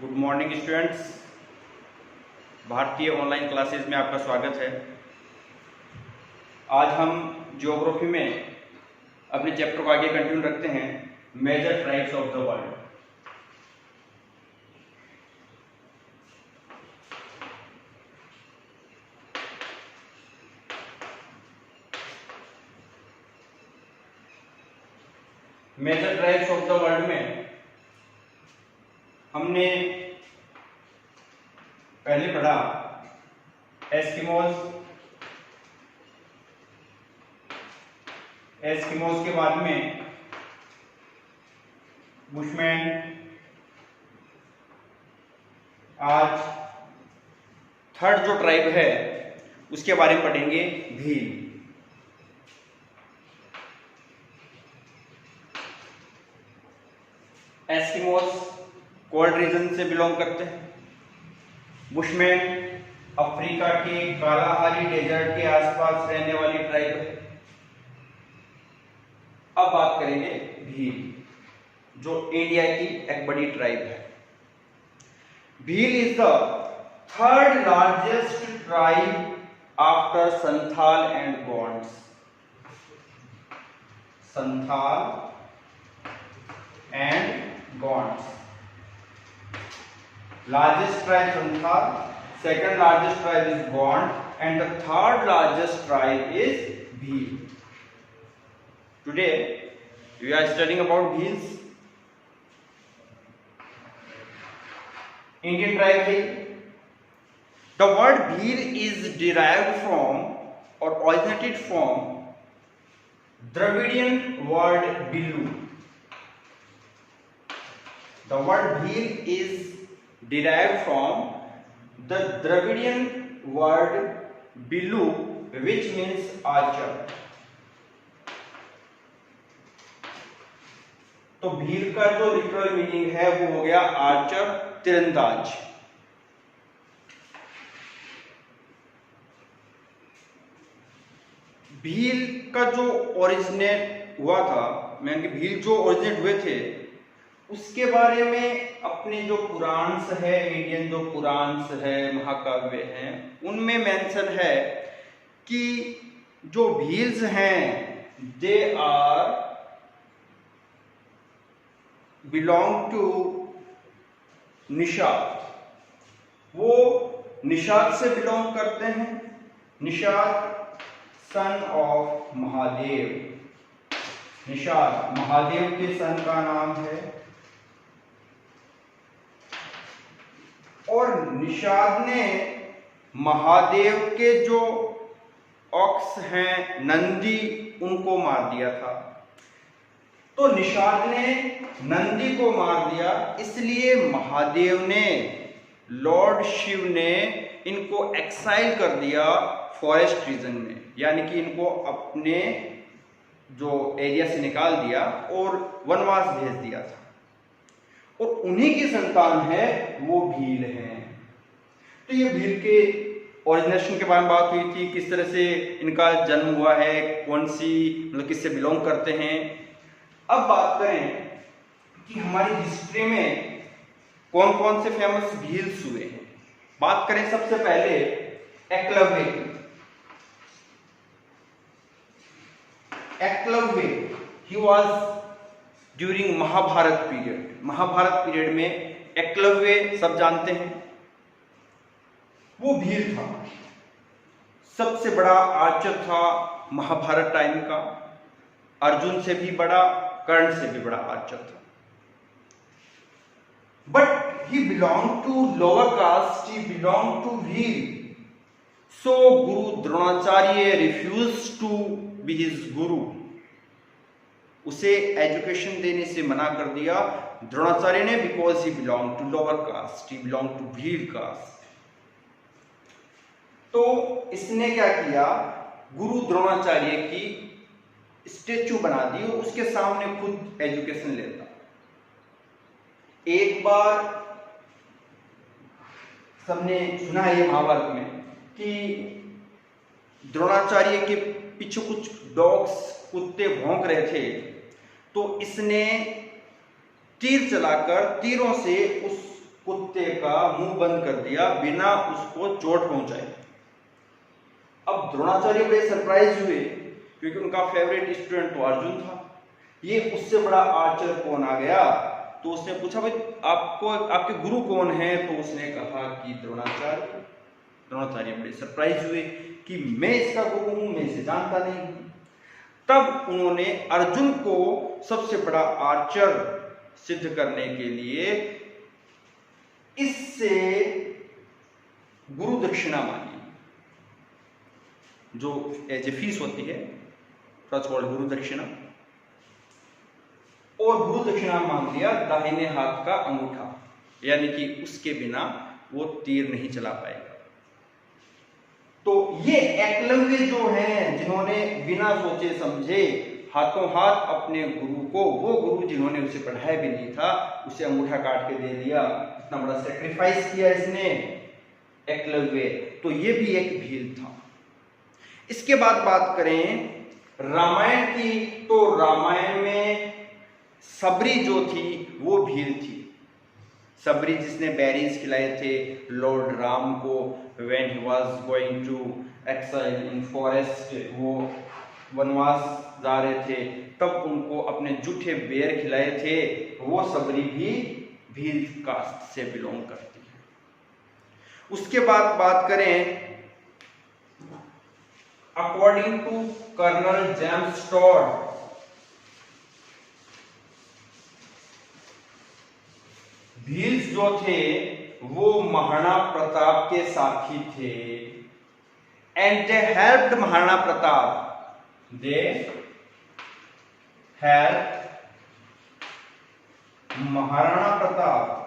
Good morning students. भारतीय online classes में आपका स्वागत है। आज हम ज्योग्राफी में अपने चैप्टर को आगे कंटिन्यू रखते हैं, major tribes of the world. Major tribes of the world में हमने पहले पढ़ा एस्किमोज के बाद में बुशमैन। आज थर्ड जो ट्राइब है उसके बारे में पढ़ेंगे, भील। एस्किमोज कोल्ड रीजन से बिलोंग करते हैं। बुशमैन अफ्रीका के कालाहारी डेजर्ट के आसपास रहने वाली ट्राइब है। अब बात करेंगे भील, जो इंडिया की एक बड़ी ट्राइब है। Bhil is the third largest tribe after Santhal and Gonds. Santhal and Gonds. Largest tribe Santhal, second largest tribe is Gond, and the third largest tribe is Bhil. Today we are studying about Bhils. Indian tribe है। The word Bhil is derived from or originated from Dravidian word Bilu. The word Bhil is derived from the Dravidian word bilu, which means archer. तो भील का जो literal meaning है वो हो गया Archer, तीरंदाज। भील का जो ओरिजिनेट हुआ था, भील जो ओरिजिनेट हुए थे उसके बारे में अपने जो पुराण्स है, इंडियन जो पुराण्स है, महाकाव्य हैं, उनमें मेंशन है कि जो भील्स हैं they are belong to Nishad. वो निषाद से बिलोंग करते हैं। Nishad son of Mahadev. निषाद महादेव के सन का नाम है। और निषाद ने महादेव के जो ऑक्स हैं, नंदी, उनको मार दिया था। तो निषाद ने नंदी को मार दिया, इसलिए महादेव ने, लॉर्ड शिव ने इनको एक्साइल कर दिया फॉरेस्ट रीजन में, यानी कि इनको अपने जो एरिया से निकाल दिया और वनवास भेज दिया था। और उन्हीं की संतान है वो भील हैं। तो ये भील के ओरिजिनेशन के बारे में बात हुई थी, किस तरह से इनका जन्म हुआ है, कौन सी मतलब किससे बिलोंग करते हैं। अब बात kरें कि हमारी हिस्ट्री में कौन कौन से फेमस भील्स हुए हैं। बात करें सबसे पहले एकलव्य की। Eklavya he was during Mahabharata period. Mahabharata period में एकलव्य सब जानते हैं, वो भील था। सबसे बड़ा आर्चर था महाभारत टाइम का। अर्जुन से भी बड़ा, कर्ण से भी बड़ा आर्चर था। But he belong to lower caste, he belong to Bhil. So guru Dronacharya refuse to be his guru. उसे एजुकेशन देने से मना कर दिया द्रोणाचार्य ने, because he belong to lower caste, he belong to Bhil caste. तो इसने क्या किया, गुरु द्रोणाचार्य की स्टेचू बना दी और उसके सामने खुद एजुकेशन लेता। एक बार सबने सुना है ये महाभारत में कि द्रोणाचार्य के पीछे कुछ डॉग्स, कुत्ते भौंक रहे थे, तो इसने तीर चलाकर तीरों से उस कुत्ते का मुंह बंद कर दिया बिना उसको चोट पहुंचाए। अब द्रोणाचार्य बड़े सरप्राइज हुए क्योंकि उनका फेवरेट स्टूडेंट तो अर्जुन था, ये उससे बड़ा आर्चर कौन आ गया। तो उसने पूछा भाई आपको आपके गुरु कौन है, तो उसने कहा कि द्रोणाचार्य। द्रोणाचार्य बड़े सरप्राइज हुए कि मैं इसका गुरु हूं, मैं इसे जानता नहीं हूं। तब उन्होंने अर्जुन को सबसे बड़ा आर्चर सिद्ध करने के लिए इससे गुरु दक्षिणा मांगी, जो एज ए फीस होती है, गुरु दक्षिणा। और गुरु दक्षिणा मांग लिया दाहिने हाथ का अंगूठा, यानी कि उसके बिना वो तीर नहीं चला पाएगा। तो ये एकलव्य जो हैं, जिन्होंने बिना सोचे समझे हाथों हाथ अपने गुरु को, वो गुरु जिन्होंने उसे पढ़ाया भी नहीं था, उसे अंगूठा काट के दे दिया, इतना बड़ा सेक्रीफाइस किया इसने एकलव्य। तो ये भी एक भील था। इसके बाद बात करें रामायण की, तो रामायण में सबरी जो थी वो भील थी। सबरी जिसने बेरीज खिलाए थे लॉर्ड राम को when he was going to exile in forest, वो वनवास जा रहे थे, तब उनको अपने जूठे बेर खिलाए थे, वो सबरी भी भील कास्ट से बिलोंग करती है। उसके बाद बात करें according to colonel James Tod, Bhils जो थे वो महाराणा प्रताप के साथी थे, and they helped Maharana Pratap, they help Maharana Pratap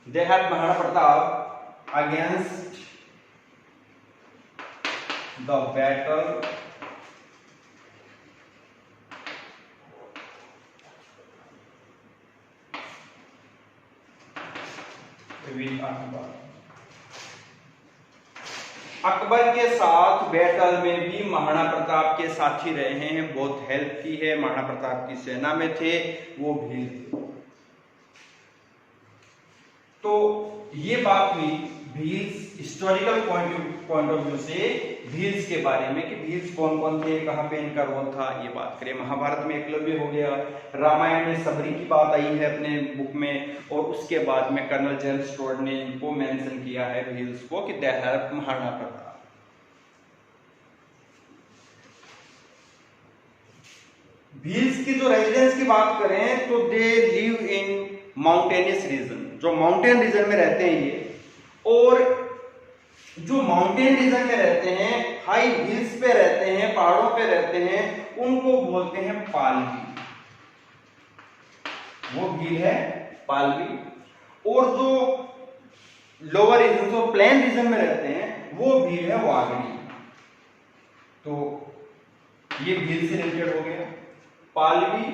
they had Maharana Pratap against the battle with Akbar। Akbar के साथ बैटल में भी महाराणा प्रताप के साथी रहे हैं, बहुत हेल्प की है, महाराणा प्रताप की सेना में थे, वो भील थे। तो ये बात हुई Bhils historical point of view से भील्स के बारे में कि भील्स कौन कौन थे, कहां पे इनका रोल था, ये बात करें। महाभारत में एकलव्य हो गया, रामायण में सबरी की बात आई है अपने बुक में, और उसके बाद में कर्नल जेम्स टॉड ने इनको मेंशन किया है भील्स को कि दे हेल्प महाराणा प्रताप। भील्स की जो रेजिडेंस की बात करें तो they live in mountainous region, जो माउंटेन रीजन में रहते हैं ये, और जो माउंटेन रीजन में रहते हैं, हाई हिल्स पे रहते हैं, पहाड़ों पे रहते हैं, उनको बोलते हैं पालवी। वो भील है पालवी। और जो लोअर रीजन, जो प्लेन रीजन में रहते हैं, वो भील है वागड़ी। तो ये भील से रिलेटेड हो गया। पालवी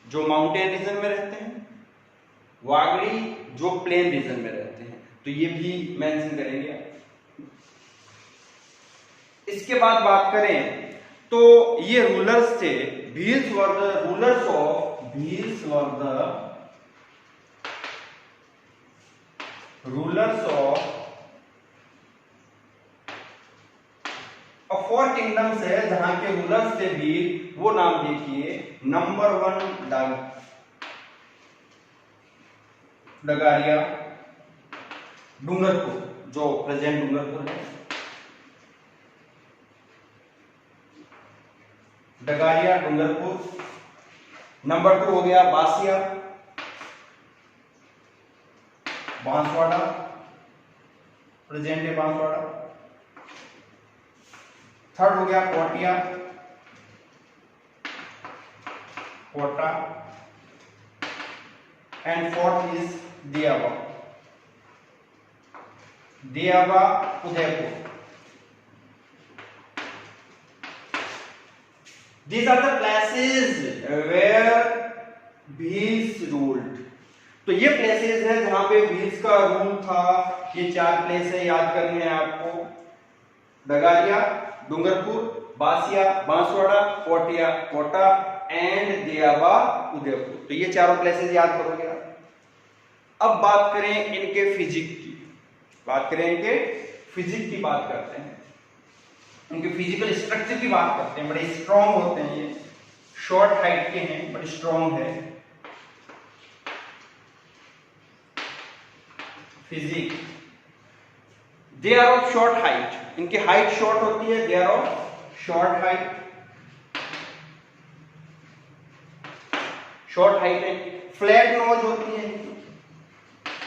जो माउंटेन रीजन में रहते हैं, वागड़ी जो प्लेन रीजन में रहते हैं, तो ये भी मेंशन करेंगे। इसके बाद बात करें तो ये रूलर्स थे, Bhils were the rulers of, Bhils were the rulers of 4 kingdoms है, जहां के रूलर्स थे भील। वो नाम देखिए, नंबर 1 डगारिया, डूंगरपुर, जो प्रेजेंट डूंगरपुर है, डगारिया डूंगरपुर। नंबर 2 हो गया बासिया, बांसवाड़ा, प्रेजेंट है बांसवाड़ा। थर्ड हो गया कोटिया, कोटा, एंड फोर्थ इज दियावा, दियावा Udaipur. These are the places where Bhils ruled। तो ये प्लेसेस है जहां पे भील्स का रूल था। ये 4 प्लेस है, याद करने हैं आपको, डगारिया, डूंगरपुर, बासिया बांसवाड़ा, कोटिया कोटा एंड देयाबा उदयपुर। तो ये चारों प्लेसेस याद करोगे आप। अब बात करें इनके फिजिक की, बात करते हैं इनके फिजिकल स्ट्रक्चर की बात करते हैं। बड़े स्ट्रॉन्ग होते हैं ये, शॉर्ट हाइट के हैं, बड़े स्ट्रॉन्ग है। Physique, they are of short height, इनकी हाइट शॉर्ट होती है, they are of short height, short height है। फ्लैट नोज होती है,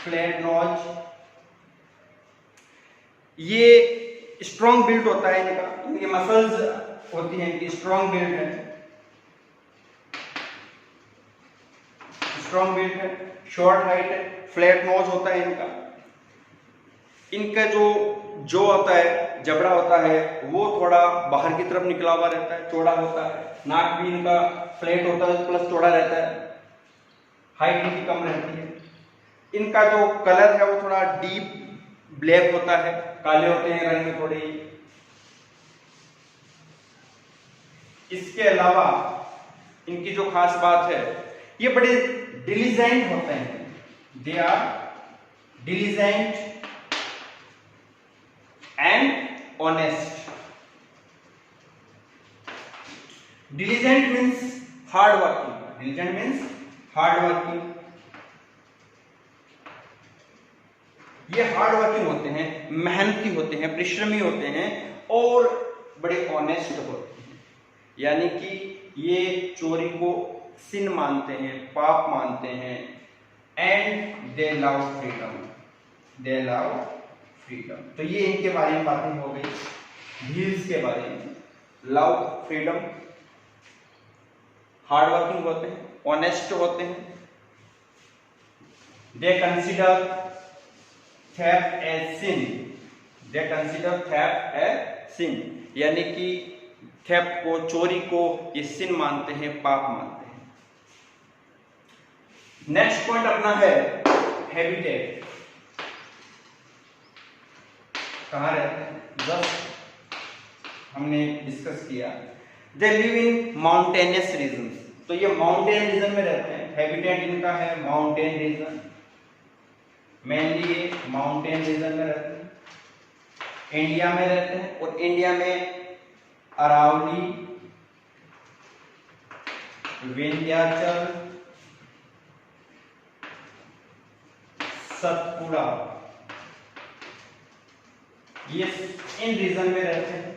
फ्लैट नोज, ये स्ट्रॉन्ग बिल्ड होता है इनका, इनकी मसल्स होती हैं, इनकी स्ट्रॉन्ग बिल्ड है, स्ट्रॉन्ग बिल्ड है, शॉर्ट हाइट है, फ्लैट नोज होता है इनका। इनका जो होता है, जबड़ा होता है, वो थोड़ा बाहर की तरफ निकला हुआ रहता है, चौड़ा होता है। नाक भी इनका फ्लैट होता है प्लस चौड़ा रहता है, हाइट इनकी कम रहती है। इनका जो कलर है वो थोड़ा डीप ब्लैक होता है, काले होते हैं रंग में थोड़े। इसके अलावा इनकी जो खास बात है, ये बड़े डिलीजेंट होते हैं, they are diligent and honest. Diligent means hard working, diligent means hard working. ये हार्ड वर्किंग होते हैं, मेहनती होते हैं, परिश्रमी होते हैं और बड़े ऑनेस्ट होते हैं। यानी कि ये चोरी को सिन मानते हैं, पाप मानते हैं। And they love freedom, they love freedom. तो ये इनके बारे में बातें हो गई, व्हील्स के बारे में। लव फ्रीडम, हार्ड वर्किंग होते हैं, ऑनेस्ट होते हैं। They consider theft as sin, they consider theft as sin, यानी कि थेफ्ट को, चोरी को ये सिन मानते हैं, पाप मानते हैं। नेक्स्ट पॉइंट अपना है हैबिटेट, कहाँ रहते हैं, जस्ट हमने डिस्कस किया। They live in mountainous region, तो ये माउंटेन रीजन में रहते हैं। हैबिटेट इनका है माउंटेन रीजन, मेनली ये माउंटेन रीजन में रहते हैं, इंडिया में रहते हैं। और इंडिया में अरावली, विंध्याचल, सतपुड़ा, ये इन रीजन में रहते हैं।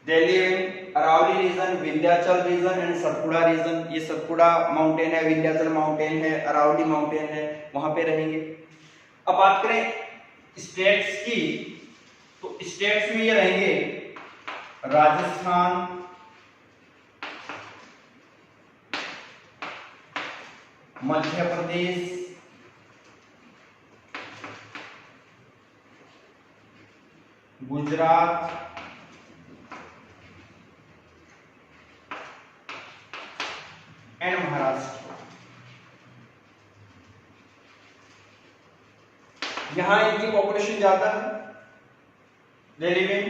दिल्ली में Aravali region, Vindhyachal region and Satpura region. ये सतपुड़ा माउंटेन है, विंध्याचल माउंटेन है, अरावली माउंटेन है, वहां पे रहेंगे। अब बात करें स्टेट्स की, तो स्टेट्स में ये रहेंगे राजस्थान, मध्य प्रदेश, गुजरात, एंड महाराष्ट्र। यहां इनकी पॉपुलेशन ज्यादा है। दिल्ली में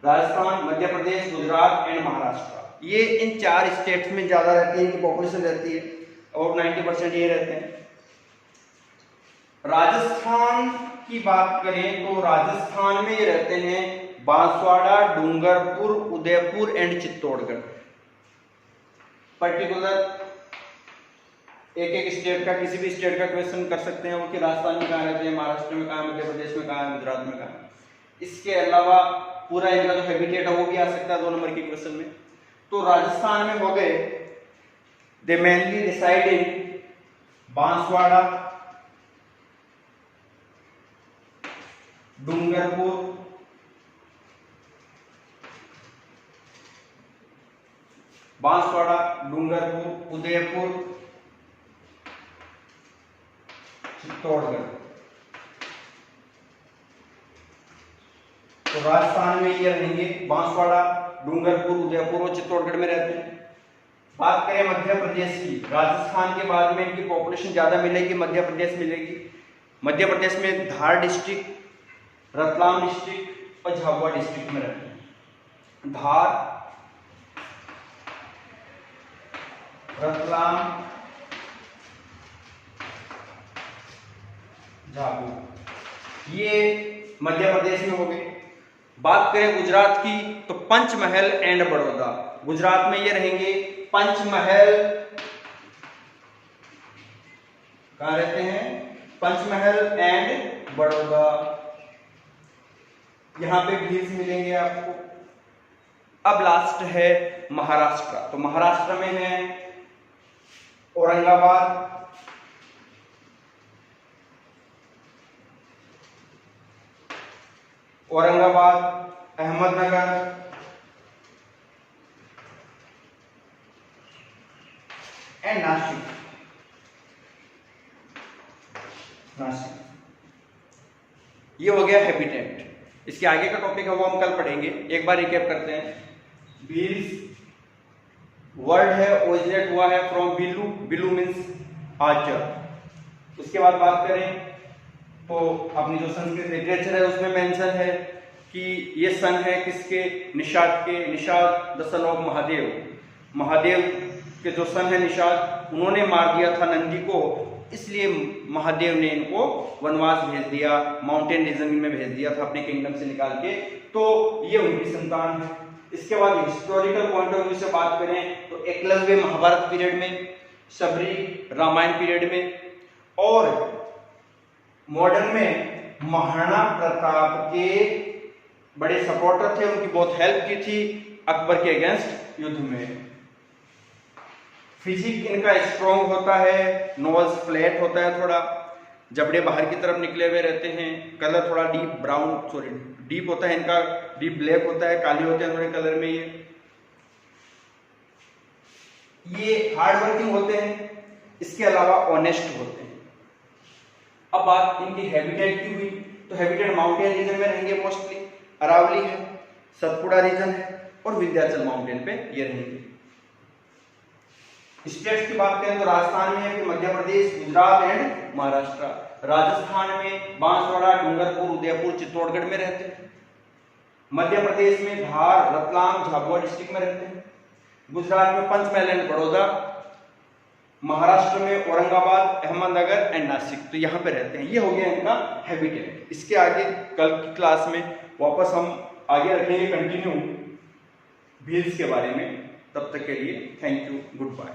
राजस्थान, मध्य प्रदेश, गुजरात एंड महाराष्ट्र, ये इन चार स्टेट्स में ज्यादा रहती है, इनकी पॉपुलेशन रहती है, और 90% ये रहते हैं। राजस्थान की बात करें तो राजस्थान में ये रहते हैं बांसवाड़ा, डूंगरपुर, उदयपुर एंड चित्तौड़गढ़। पर्टिकुलर एक एक स्टेट का, किसी भी स्टेट का क्वेश्चन कर सकते हैं वो कि राजस्थान में कहाँ रहते हैं, महाराष्ट्र में कहाँ, मध्य प्रदेश में कहाँ, गुजरात में कहाँ। इसके अलावा पूरा इनका जो हैबिटेट है वो भी आ सकता है 2 नंबर के क्वेश्चन में। तो राजस्थान में हो गए, they mainly reside in Banswara, Dungarpur, Banswara, Dungarpur, Udaipur, Chittorgarh. तो राजस्थान में ये रहेंगे बांसवाड़ा, डूंगरपुर, उदयपुर और चित्तौड़गढ़ में रहते हैं। बात करें मध्य प्रदेश की, राजस्थान के बाद में इनकी पॉपुलेशन ज्यादा मिलेगी, मध्य प्रदेश मिलेगी। मध्य प्रदेश में धार डिस्ट्रिक्ट, रतलाम डिस्ट्रिक्ट, और झाबुआ डिस्ट्रिक्ट में रहते हैं। धार, रतलाम, झाबुआ, ये मध्य प्रदेश में हो गए। बात करें गुजरात की तो पंचमहल एंड बड़ौदा, गुजरात में ये रहेंगे पंचमहल, कहां रहते हैं, पंचमहल एंड बड़ौदा, यहां पे भील्स मिलेंगे आपको। अब लास्ट है महाराष्ट्र, तो महाराष्ट्र में है औरंगाबाद, अहमदनगर, एंड नासिक। ये हो गया हैबिटेट। इसके आगे का टॉपिक है वो हम कल पढ़ेंगे। एक बार रिकैप करते हैं। भील्स वर्ड है, ओरिजिनेट हुआ है फ्रॉम बिलू, बिलू मीन्स आर्चर। उसके बाद बात करें तो अपनी जो संस्कृत लिटरेचर है उसमें मेंशन है कि ये सन है किसके, निषाद के। Nishad the sun of Mahadev, Mahadev के जो सन है निषाद, उन्होंने मार दिया था नंदी को, इसलिए महादेव ने इनको वनवास भेज दिया, माउंटेन रीजन में भेज दिया था अपने किंगडम से निकाल के, तो ये उनकी संतान है। इसके बाद हिस्टोरिकल पॉइंट ऑफ व्यू से बात करें तो एकलव्य महाभारत पीरियड में, शबरी रामायण पीरियड में, और मॉडर्न में महाराणा प्रताप के बड़े सपोर्टर थे, उनकी बहुत हेल्प की थी अकबर के अगेंस्ट युद्ध में। फिजिक इनका स्ट्रॉन्ग होता है, नोज फ्लैट होता है, थोड़ा जबड़े बाहर की तरफ निकले हुए रहते हैं, कलर थोड़ा डीप ब्राउन, सॉरी डीप होता है इनका, डीप ब्लैक होता है, काले होते हैं थोड़े कलर में। ये हार्ड वर्किंग होते हैं, इसके अलावा ऑनेस्ट होते हैं। अब बात इनकी हैबिटेट की हुई तो हैबिटेट माउंटेन रीजन में रहेंगे मोस्टली, अरावली है, सतपुड़ा रीजन है, और विंध्याचल माउंटेन पे ये रहेंगे। स्टेट्स की बात करें तो राजस्थान में है, फिर मध्य प्रदेश, गुजरात एंड महाराष्ट्र। राजस्थान में बांसवाड़ा, डूंगरपुर, उदयपुर, चित्तौड़गढ़ में रहते हैं। मध्य प्रदेश में धार, रतलाम, झाबुआ डिस्ट्रिक्ट में रहते हैं। गुजरात में पंचमहल एंड बड़ौदा, महाराष्ट्र में औरंगाबाद, अहमदनगर एंड नासिक, तो यहाँ पे रहते हैं। ये हो गया इनका हैबिटेट। इसके आगे कल की क्लास में वापस हम आगे रखेंगे कंटिन्यू भील्स के बारे में। तब तक के लिए थैंक यू, गुड बाय।